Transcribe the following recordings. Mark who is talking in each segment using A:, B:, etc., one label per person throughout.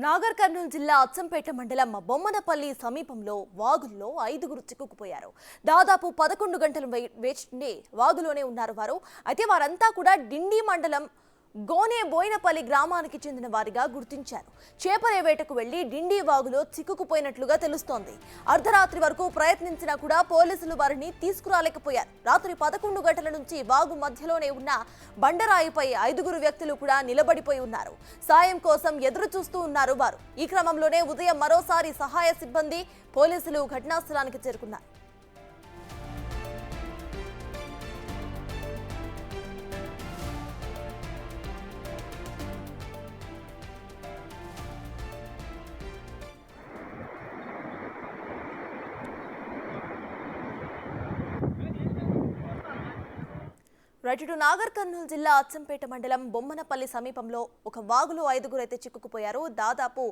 A: నాగర్ కర్నూలు జిల్లా అచ్చంపేట మండలం బొమ్మనపల్లి సమీపంలో వాగుల్లో 5గురు చిక్కుకుపోయారు. దాదాపు 11 గంటలు వేచి వాగులోనే ఉన్నారు వారు. అయితే వారంతా కూడా డిండి మండలం గోనే బోయినపల్లి గ్రామానికి చెందిన వారిగా గుర్తించారు. చేపల వేటకు వెళ్లి డిండి వాగులో చిక్కుకుపోయినట్లుగా తెలుస్తోంది. అర్ధరాత్రి వరకు ప్రయత్నించినా కూడా పోలీసులు వారిని తీసుకురాలేకపోయారు. రాత్రి 11 గంటల నుంచి వాగు మధ్యలోనే ఉన్న బండరాయిపై 5గురు వ్యక్తులు కూడా నిలబడిపోయి ఉన్నారు. సాయం కోసం ఎదురు చూస్తూ ఉన్నారు వారు. ఈ క్రమంలోనే ఉదయం మరోసారి సహాయ సిబ్బంది పోలీసులు ఘటనా స్థలానికి చేరుకున్నారు. రైట్ టు నాగర్ కర్నూలు జిల్లా అచ్చంపేట మండలం బొమ్మనపల్లి సమీపంలో ఒక వాగులో 5గురు అయితే చిక్కుకుపోయారు. దాదాపు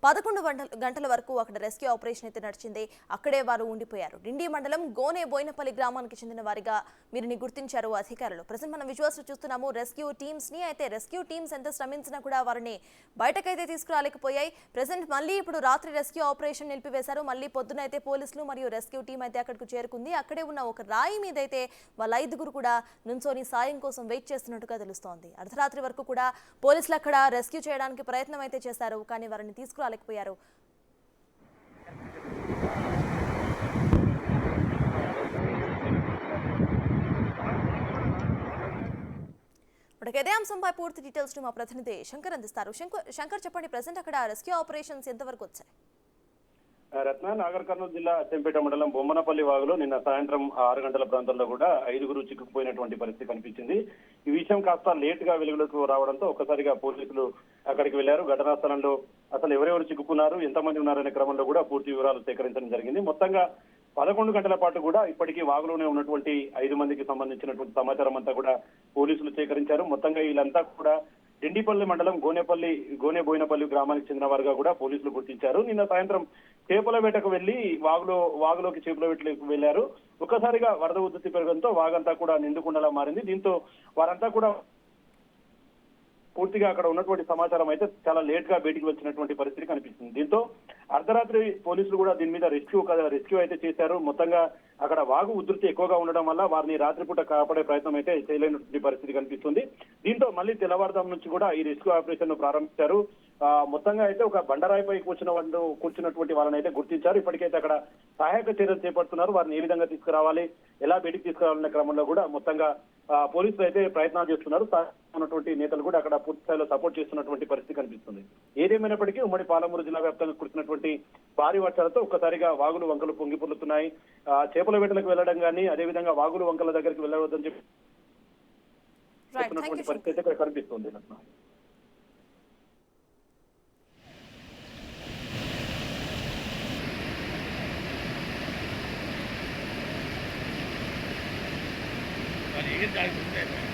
A: 11 గంటల వరకు అక్కడ రెస్క్యూ ఆపరేషన్ అయితే నడిచింది. అక్కడే వారు ఉండిపోయారు. డిండి మండలం గోనే బోయినపల్లి గ్రామానికి చెందిన వారిగా వీరిని గుర్తించారు అధికారులు. ప్రజెంట్ మనం విజువల్స్ చూస్తున్నాము రెస్క్యూ టీమ్స్ ని. అయితే రెస్క్యూ టీమ్స్ ఎంత శ్రమించినా కూడా వారిని బయటకైతే తీసుకురాలేకపోయాయి. ప్రజెంట్ మళ్ళీ ఇప్పుడు రాత్రి రెస్క్యూ ఆపరేషన్ నిలిపివేశారు. మళ్ళీ పొద్దున అయితే పోలీసులు మరియు రెస్క్యూ టీం అయితే అక్కడికి చేరుకుంది. అక్కడే ఉన్న ఒక రాయి మీద అయితే వాళ్ళ 5గురు కూడా నుంచొని సాయం కోసం వెయిట్ చేస్తున్నట్టుగా తెలుస్తోంది. అర్ధరాత్రి వరకు కూడా పోలీసులు అక్కడ రెస్క్యూ చేయడానికి ప్రయత్నం అయితే చేశారు, కానీ వారిని తీసుకురాలేకపోయారు. ఇదే అంశంపై పూర్తి డీటెయిల్స్ మా ప్రతినిధి శంకర్ అందిస్తారు. శంకర్ చెప్పండి, ప్రెసెంట్ అక్కడ రెస్క్యూ ఆపరేషన్స్ ఎంతవరకు వచ్చాయి?
B: రత్న నాగర్ కర్నూలు జిల్లా అచ్చంపేట మండలం బొమ్మనపల్లి వాగులో నిన్న సాయంత్రం 6 గంటల ప్రాంతంలో కూడా 5గురు చిక్కుకుపోయినటువంటి పరిస్థితి కనిపించింది. ఈ విషయం కాస్త లేట్ గా వెలుగులోకి రావడంతో ఒక్కసారిగా పోలీసులు అక్కడికి వెళ్లారు. ఘటనా స్థలంలో అసలు ఎవరెవరు చిక్కుకున్నారు, ఎంతమంది ఉన్నారనే క్రమంలో కూడా పూర్తి వివరాలు సేకరించడం జరిగింది. మొత్తంగా 11 గంటల పాటు కూడా ఇప్పటికీ వాగులోనే ఉన్నటువంటి 5 మందికి సంబంధించినటువంటి సమాచారం అంతా కూడా పోలీసులు సేకరించారు. మొత్తంగా వీళ్ళంతా కూడా డిండిపల్లి మండలం గోనే బోయినపల్లి గ్రామానికి చెందిన వారుగా కూడా పోలీసులు గుర్తించారు. నిన్న సాయంత్రం చేపల వేటకు వెళ్లి వాగులోకి చేపల వేటకు వెళ్లారు. ఒక్కసారిగా వరద ఉధృతి పెరగడంతో వాగంతా కూడా నిండుకుండలా మారింది. దీంతో వారంతా కూడా పూర్తిగా అక్కడ ఉన్నటువంటి సమాచారం అయితే చాలా లేట్ గా బయటికి వచ్చినటువంటి పరిస్థితి కనిపిస్తుంది. దీంతో అర్ధరాత్రి పోలీసులు కూడా దీని మీద రెస్క్యూ అయితే చేశారు. మొత్తంగా అక్కడ వాగు ఉధృతి ఎక్కువగా ఉండడం వల్ల వారిని రాత్రిపూట కాపాడే ప్రయత్నం అయితే చేయలేనటువంటి పరిస్థితి కనిపిస్తుంది. దీంతో మళ్ళీ తెల్లవారుజాము నుంచి కూడా ఈ రెస్క్యూ ఆపరేషన్ ను ప్రారంభించారు. మొత్తంగా అయితే ఒక బండరాయిపై కూర్చున్నటువంటి వాళ్ళని అయితే గుర్తించారు. ఇప్పటికైతే అక్కడ సహాయక చర్యలు చేపడుతున్నారు. వారిని ఏ విధంగా తీసుకురావాలి, ఎలా బయటికి తీసుకురావాలనే క్రమంలో కూడా మొత్తంగా పోలీసులు అయితే ప్రయత్నాలు చేస్తున్నారు. ఉన్నటువంటి నేతలు కూడా అక్కడ పూర్తి స్థాయిలో సపోర్ట్ చేస్తున్నటువంటి పరిస్థితి కనిపిస్తుంది. ఏదేమైనప్పటికీ ఉమ్మడి పాలమూరు జిల్లా వ్యాప్తంగా కురిసినటువంటి భారీ వర్షాలతో ఒక్కసారిగా వాగులు వంకలు పొంగి పొర్లుతున్నాయి. చేపల వేటలకు వెళ్లడం కానీ, అదేవిధంగా వాగులు వంకల దగ్గరికి వెళ్ళవద్దని చెప్పి పరిస్థితి అయితే ఇక్కడ కనిపిస్తుంది.
C: ये